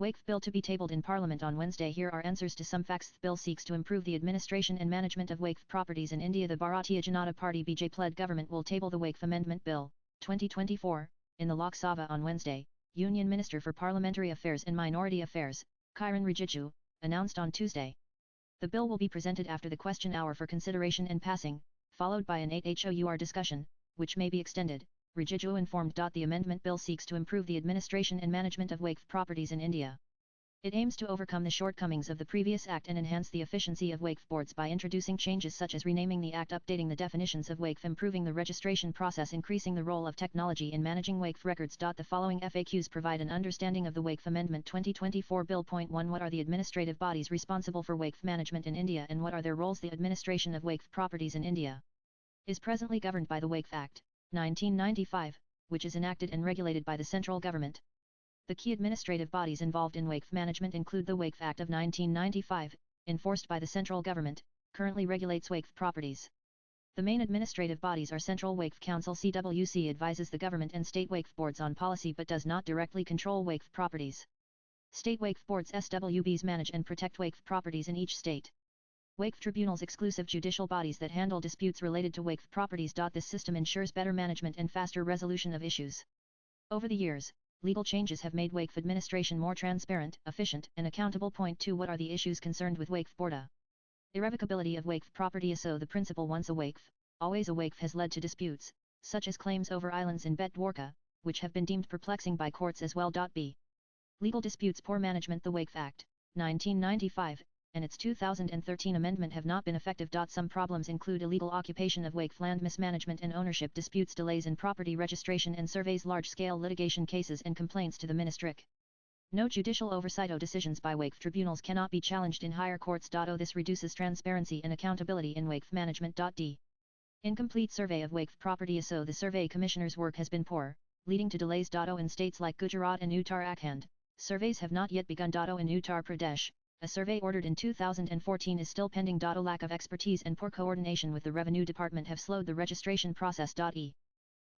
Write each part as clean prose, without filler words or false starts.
Waqf bill to be tabled in Parliament on Wednesday. Here are answers to some facts. The bill seeks to improve the administration and management of Waqf properties in India. The Bharatiya Janata Party BJP-led government will table the Waqf Amendment Bill, 2024, in the Lok Sabha on Wednesday, Union Minister for Parliamentary Affairs and Minority Affairs, Kiran Rijiju, announced on Tuesday. The bill will be presented after the question hour for consideration and passing, followed by an 8-hour discussion, which may be extended. Rijiju informed. The amendment bill seeks to improve the administration and management of Waqf properties in India. It aims to overcome the shortcomings of the previous Act and enhance the efficiency of Waqf boards by introducing changes such as renaming the Act, updating the definitions of Waqf, improving the registration process, increasing the role of technology in managing Waqf records. The following FAQs provide an understanding of the Waqf Amendment 2024 Bill. 1. What are the administrative bodies responsible for Waqf management in India and what are their roles? The administration of Waqf properties in India is presently governed by the Waqf Act, 1995, which is enacted and regulated by the central government. The key administrative bodies involved in Waqf management include the Waqf Act of 1995, enforced by the central government, currently regulates Waqf properties. The main administrative bodies are Central Waqf Council (CWC) advises the government and state Waqf boards on policy but does not directly control Waqf properties. State Waqf boards (SWBs) manage and protect Waqf properties in each state. Waqf tribunals, exclusive judicial bodies that handle disputes related to Waqf properties. This system ensures better management and faster resolution of issues. Over the years, legal changes have made Waqf administration more transparent, efficient, and accountable. 2. What are the issues concerned with Waqf board? Irrevocability of Waqf property. So the principle once a Waqf, always a Waqf has led to disputes, such as claims over islands in Bet Dwarka, which have been deemed perplexing by courts as well. B. Legal disputes. Poor management. The Waqf Act, 1995, and its 2013 amendment have not been effective. Some problems include illegal occupation of Waqf land, mismanagement and ownership disputes, delays in property registration and surveys, large-scale litigation cases and complaints to the ministry. No judicial oversight. Decisions by Waqf tribunals cannot be challenged in higher courts. This reduces transparency and accountability in Waqf management. D. Incomplete survey of Waqf property. So the survey commissioner's work has been poor, leading to delays. In states like Gujarat and Uttarakhand, surveys have not yet begun. In Uttar Pradesh, a survey ordered in 2014 is still pending. Lack of expertise and poor coordination with the Revenue Department have slowed the registration process. E.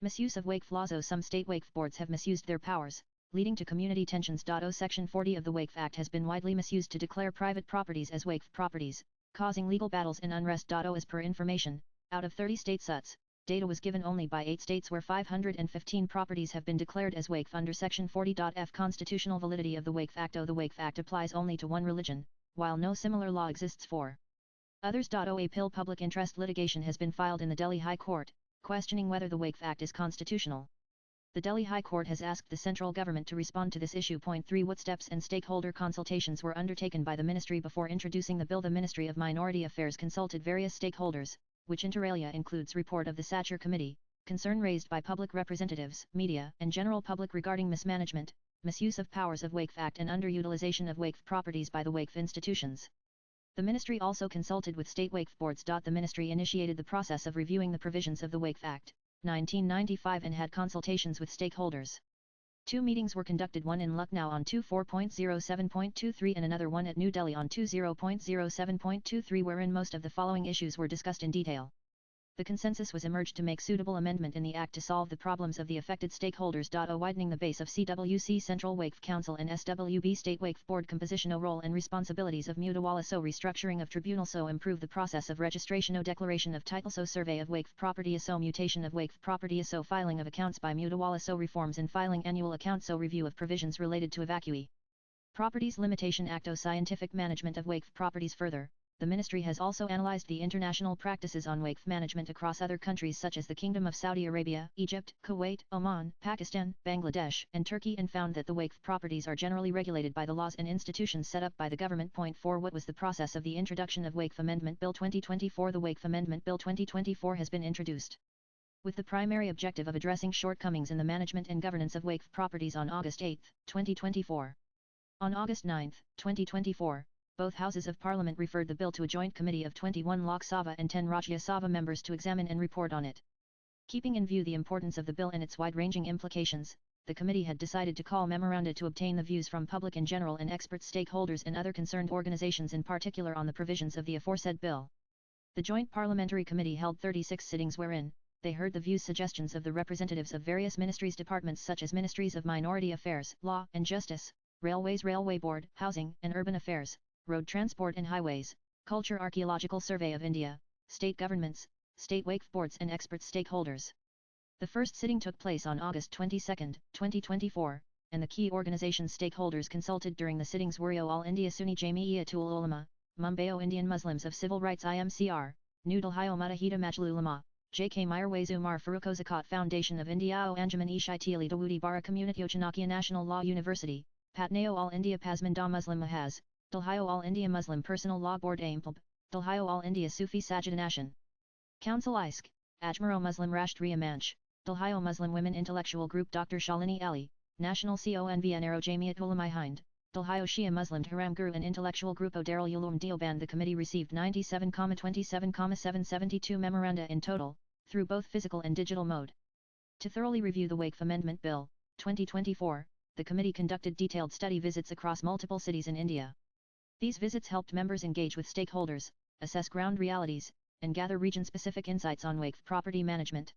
Misuse of Waqf laws. Some state Waqf boards have misused their powers, leading to community tensions. Section 40 of the Waqf Act has been widely misused to declare private properties as Waqf properties, causing legal battles and unrest. As per information, out of 30 states such data was given only by 8 states where 515 properties have been declared as Waqf under Section 40.f. Constitutional validity of the Waqf Act. The Waqf Act applies only to one religion, while no similar law exists for others. A public interest litigation has been filed in the Delhi High Court, questioning whether the Waqf Act is constitutional. The Delhi High Court has asked the central government to respond to this issue. 3. What steps and stakeholder consultations were undertaken by the ministry before introducing the bill? The Ministry of Minority Affairs consulted various stakeholders, which inter alia includes report of the Satcher Committee, concern raised by public representatives, media, and general public regarding mismanagement, misuse of powers of Waqf Act and underutilization of Waqf properties by the Waqf institutions. The ministry also consulted with state Waqf boards. The ministry initiated the process of reviewing the provisions of the Waqf Act, 1995 and had consultations with stakeholders. 2 meetings were conducted, one in Lucknow on 24.07.23 and another one at New Delhi on 20.07.23, wherein most of the following issues were discussed in detail. The consensus was emerged to make suitable amendment in the Act to solve the problems of the affected stakeholders. Widening the base of CWC Central Waqf Council and SWB State Waqf Board composition. Role and responsibilities of Mutawala. Restructuring of tribunal. Improve the process of registration. Declaration of title. Survey of Waqf property. Mutation of Waqf property. Filing of accounts by Mutawala. Reforms in filing annual accounts. Review of provisions related to evacuee Properties Limitation Act. Scientific management of Waqf properties. Further, the ministry has also analyzed the international practices on Waqf management across other countries such as the Kingdom of Saudi Arabia, Egypt, Kuwait, Oman, Pakistan, Bangladesh, and Turkey, and found that the Waqf properties are generally regulated by the laws and institutions set up by the government. 4. What was the process of the introduction of Waqf Amendment Bill 2024? The Waqf Amendment Bill 2024 has been introduced with the primary objective of addressing shortcomings in the management and governance of Waqf properties on August 8, 2024. On August 9, 2024, both Houses of Parliament referred the bill to a joint committee of 21 Lok Sabha and 10 Rajya Sabha members to examine and report on it. Keeping in view the importance of the bill and its wide-ranging implications, the committee had decided to call memoranda to obtain the views from public in general and expert stakeholders and other concerned organizations in particular on the provisions of the aforesaid bill. The Joint Parliamentary Committee held 36 sittings wherein they heard the views suggestions of the representatives of various ministries departments such as Ministries of Minority Affairs, Law and Justice, Railways, Railway Board, Housing and Urban Affairs, Road Transport and Highways, Culture, Archaeological Survey of India, State Governments, State Waqf Boards and expert stakeholders. The first sitting took place on August 22, 2024, and the key organization stakeholders consulted during the sittings were All India Sunni Jamiatul Ulama, Mumbai Indian Muslims of Civil Rights IMCR, New Delhi Muttahida Majlis Ulama, J.K. Mirwais Umar Farooq Zakat Foundation of India Anjuman-e-Shaitili Dawoodi Bara Community Chanakya National Law University, Patnayo All India Pasmanda Muslim Mahaz, Delhi All India Muslim Personal Law Board AIMPLB, Delhi All India Sufi Sajid Nation Council ISK, Ajmero Muslim Rashtriya Manch, Delhi Muslim Women Intellectual Group Dr. Shalini Ali, National CONVNRO Jamiat Ulama Hind, Delhi Shia Muslim Haram Guru and Intellectual Group Darul Uloom Deoband. The committee received 97,27,772 memoranda in total, through both physical and digital mode. To thoroughly review the Waqf Amendment Bill, 2024, the committee conducted detailed study visits across multiple cities in India. These visits helped members engage with stakeholders, assess ground realities, and gather region-specific insights on Waqf property management.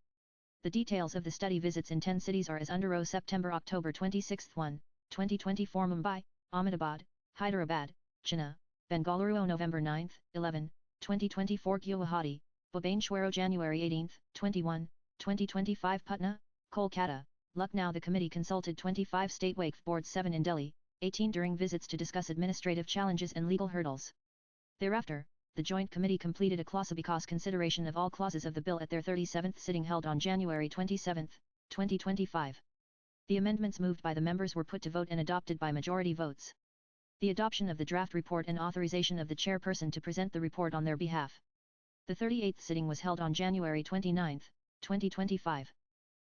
The details of the study visits in 10 cities are as under: September-October 26, 1, 2024 Mumbai, Ahmedabad, Hyderabad, Chennai, Bengaluru November 9, 11, 2024 Guwahati, Bhubaneswar January 18, 21, 2025 Patna, Kolkata, Lucknow. The committee consulted 25 state Waqf boards, 7 in Delhi, 18 during visits to discuss administrative challenges and legal hurdles. Thereafter, the Joint Committee completed a clause-by-clause consideration of all clauses of the bill at their 37th sitting held on January 27, 2025. The amendments moved by the members were put to vote and adopted by majority votes. The adoption of the draft report and authorization of the chairperson to present the report on their behalf. The 38th sitting was held on January 29, 2025.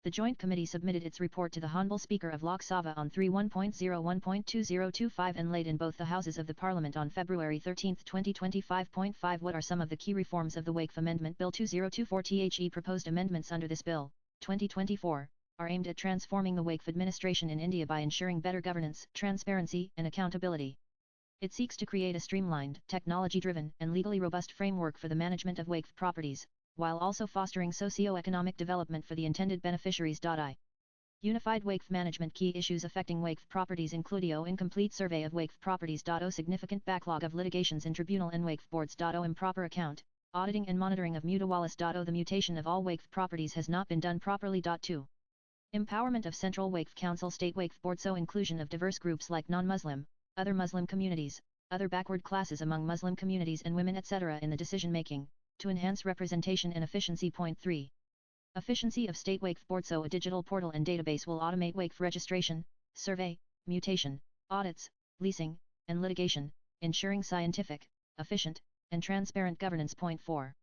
The Joint Committee submitted its report to the Honorable Speaker of Lok Sabha on 31.01.2025 and laid in both the Houses of the Parliament on February 13, 2025.5. What are some of the key reforms of the Waqf Amendment Bill 2024? The proposed amendments under this bill, 2024, are aimed at transforming the Waqf administration in India by ensuring better governance, transparency, and accountability. It seeks to create a streamlined, technology-driven, and legally robust framework for the management of Waqf properties, while also fostering socio-economic development for the intended beneficiaries. Unified Waqf management. Key issues affecting Waqf properties include incomplete survey of Waqf properties. Significant backlog of litigations in tribunal and Waqf boards. Improper account, auditing and monitoring of mutawalis. The mutation of all Waqf properties has not been done properly. 2. Empowerment of Central Waqf Council, State Waqf Board. Inclusion of diverse groups like non-Muslim, other Muslim communities, other backward classes among Muslim communities and women etc. in the decision-making, to enhance representation and efficiency. 3. Efficiency of State Waqf Board. A digital portal and database will automate Waqf registration, survey, mutation, audits, leasing, and litigation, ensuring scientific, efficient, and transparent governance. 4.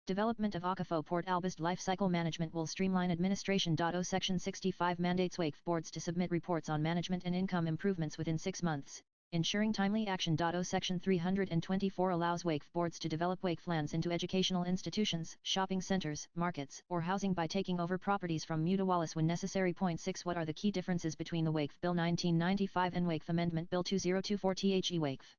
Development of Waqf Port Al-Basd life cycle management will streamline administration. Section 65 mandates Waqf boards to submit reports on management and income improvements within 6 months, ensuring timely action. Section 324 allows Waqf boards to develop Waqf lands into educational institutions, shopping centers, markets, or housing by taking over properties from mutawalis when necessary. 6. What are the key differences between the Waqf Bill 1995 and Waqf Amendment Bill 2024? The Waqf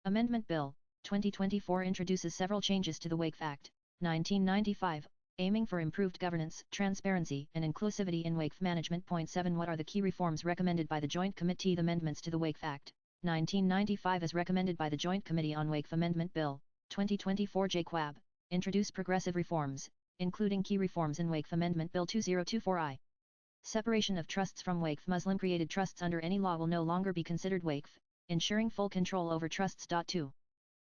Amendment Bill, 2024 introduces several changes to the Waqf Act, 1995, aiming for improved governance, transparency, and inclusivity in Waqf management. 7. What are the key reforms recommended by the Joint Committee? The amendments to the Waqf Act, 1995 as recommended by the Joint Committee on Waqf Amendment Bill, 2024 JQAB, introduce progressive reforms, including key reforms in Waqf Amendment Bill 2024I. Separation of trusts from Waqf. Muslim-created trusts under any law will no longer be considered Waqf, ensuring full control over trusts. 2.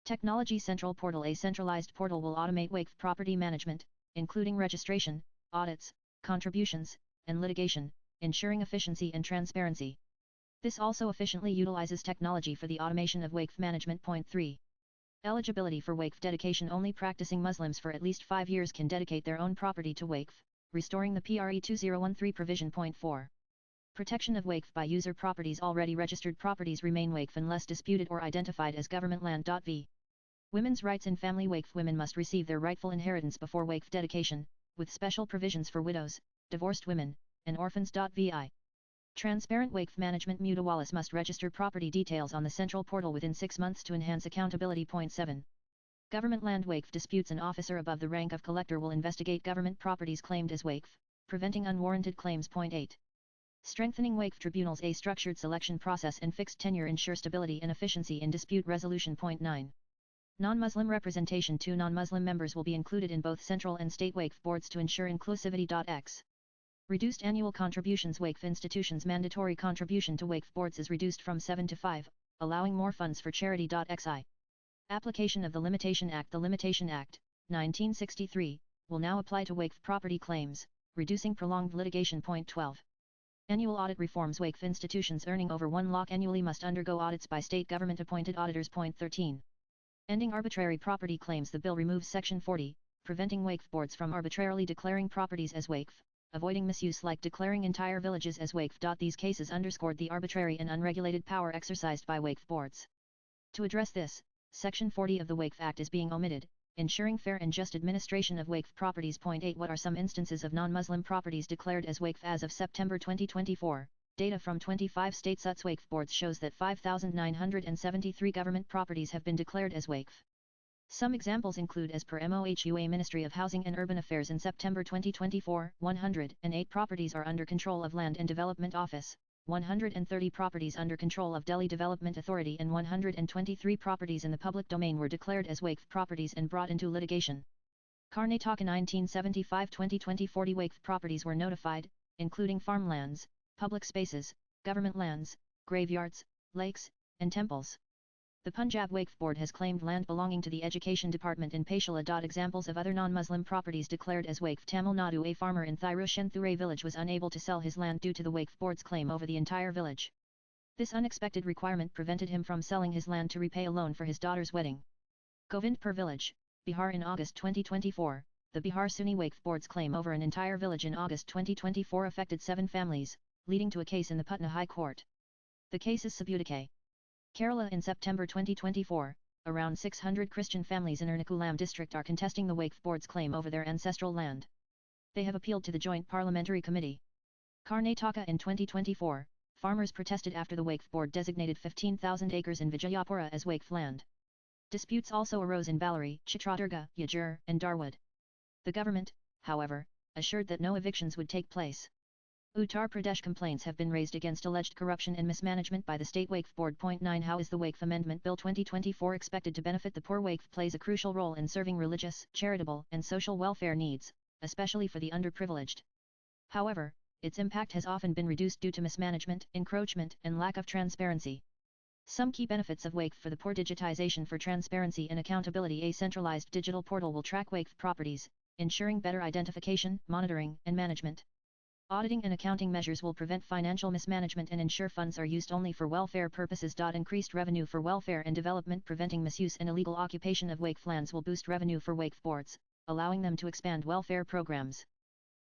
Technology Central Portal. A centralized portal will automate Waqf property management, including registration, audits, contributions, and litigation, ensuring efficiency and transparency. This also efficiently utilizes technology for the automation of Waqf management. 3. Eligibility for Waqf dedication. Only practicing Muslims for at least 5 years can dedicate their own property to Waqf, restoring the PRE 2013 provision. 4. Protection of Waqf by user properties. Already registered properties remain Waqf unless disputed or identified as government land. V. Women's rights in family. Waqf women must receive their rightful inheritance before Waqf dedication, with special provisions for widows, divorced women, and orphans. Vi. Transparent Waqf management. Mutawalis must register property details on the central portal within 6 months to enhance accountability. 7. Government land Waqf disputes. An officer above the rank of collector will investigate government properties claimed as Waqf, preventing unwarranted claims. 8. Strengthening Waqf tribunals. A structured selection process and fixed tenure ensure stability and efficiency in dispute resolution. Point 9. Non-Muslim representation. 2 non-Muslim members will be included in both central and state Waqf boards to ensure inclusivity. X. Reduced annual contributions. Waqf institutions' mandatory contribution to Waqf boards is reduced from 7 to 5, allowing more funds for charity. Xi. Application of the Limitation Act. The Limitation Act, 1963, will now apply to Waqf property claims, reducing prolonged litigation. Point 12. Annual audit reforms. Waqf institutions earning over 1 lakh annually must undergo audits by state government-appointed auditors. Point 13. Ending arbitrary property claims. The bill removes Section 40, preventing Waqf boards from arbitrarily declaring properties as Waqf, avoiding misuse like declaring entire villages as Waqf. These cases underscored the arbitrary and unregulated power exercised by Waqf boards. To address this, Section 40 of the Waqf Act is being omitted, ensuring fair and just administration of Waqf properties. Point 8. What are some instances of non-Muslim properties declared as Waqf as of September 2024? Data from 25 states' Waqf boards shows that 5,973 government properties have been declared as Waqf. Some examples include, as per MOHUA Ministry of Housing and Urban Affairs in September 2024, 108 properties are under control of Land and Development Office, 130 properties under control of Delhi Development Authority and 123 properties in the public domain were declared as Waqf properties and brought into litigation. Karnataka 1975-2020 40 Waqf properties were notified, including farmlands, public spaces, government lands, graveyards, lakes, and temples. The Punjab Waqf Board has claimed land belonging to the Education Department in Paichala. Examples of other non-Muslim properties declared as Waqf. Tamil Nadu. A farmer in Thirushenthura village was unable to sell his land due to the Waqf Board's claim over the entire village. This unexpected requirement prevented him from selling his land to repay a loan for his daughter's wedding. Govindpur village, Bihar. In August 2024, the Bihar Sunni Waqf Board's claim over an entire village in August 2024 affected 7 families, leading to a case in the Patna High Court. The case is sub judice. Kerala. In September 2024, around 600 Christian families in Ernakulam district are contesting the Waqf Board's claim over their ancestral land. They have appealed to the Joint Parliamentary Committee. Karnataka. In 2024, farmers protested after the Waqf Board designated 15,000 acres in Vijayapura as Waqf land. Disputes also arose in Ballari, Chitradurga, Yajur, and Darwood. The government, however, assured that no evictions would take place. Uttar Pradesh. Complaints have been raised against alleged corruption and mismanagement by the State Waqf Board. Point 9. How is the Waqf Amendment Bill 2024 expected to benefit the poor? Waqf plays a crucial role in serving religious, charitable, and social welfare needs, especially for the underprivileged. However, its impact has often been reduced due to mismanagement, encroachment, and lack of transparency. Some key benefits of Waqf for the poor: digitization for transparency and accountability. A centralized digital portal will track Waqf properties, ensuring better identification, monitoring, and management. Auditing and accounting measures will prevent financial mismanagement and ensure funds are used only for welfare purposes. Increased revenue for welfare and development. Preventing misuse and illegal occupation of Waqf lands will boost revenue for Waqf boards, allowing them to expand welfare programs.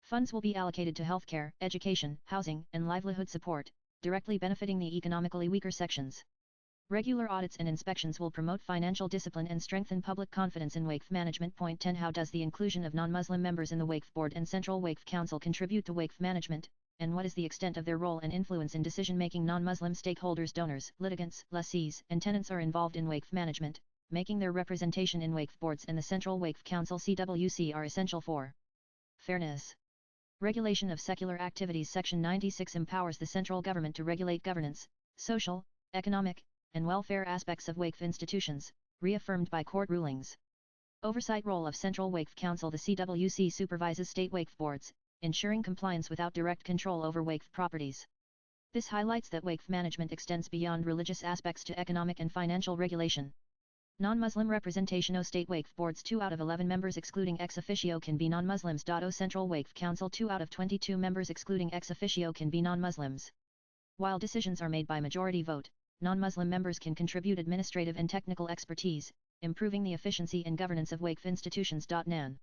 Funds will be allocated to healthcare, education, housing, and livelihood support, directly benefiting the economically weaker sections. Regular audits and inspections will promote financial discipline and strengthen public confidence in Waqf management. Point 10. How does the inclusion of non-Muslim members in the Waqf Board and Central Waqf Council contribute to Waqf management, and what is the extent of their role and influence in decision-making? Non-Muslim stakeholders, donors, litigants, lessees, and tenants are involved in Waqf management, making their representation in Waqf Boards and the Central Waqf Council (CWC) are essential for fairness. Regulation of secular activities. Section 96 empowers the central government to regulate governance, social, economic, and welfare aspects of Waqf institutions, reaffirmed by court rulings. Oversight role of Central Waqf Council. The CWC supervises state Waqf boards, ensuring compliance without direct control over Waqf properties. This highlights that Waqf management extends beyond religious aspects to economic and financial regulation. Non-Muslim representation. O state Waqf boards. 2 out of 11 members excluding ex officio can be non-Muslims. O Central Waqf Council. 2 out of 22 members excluding ex officio can be non-Muslims. While decisions are made by majority vote, non-Muslim members can contribute administrative and technical expertise, improving the efficiency and governance of Waqf institutions. Nan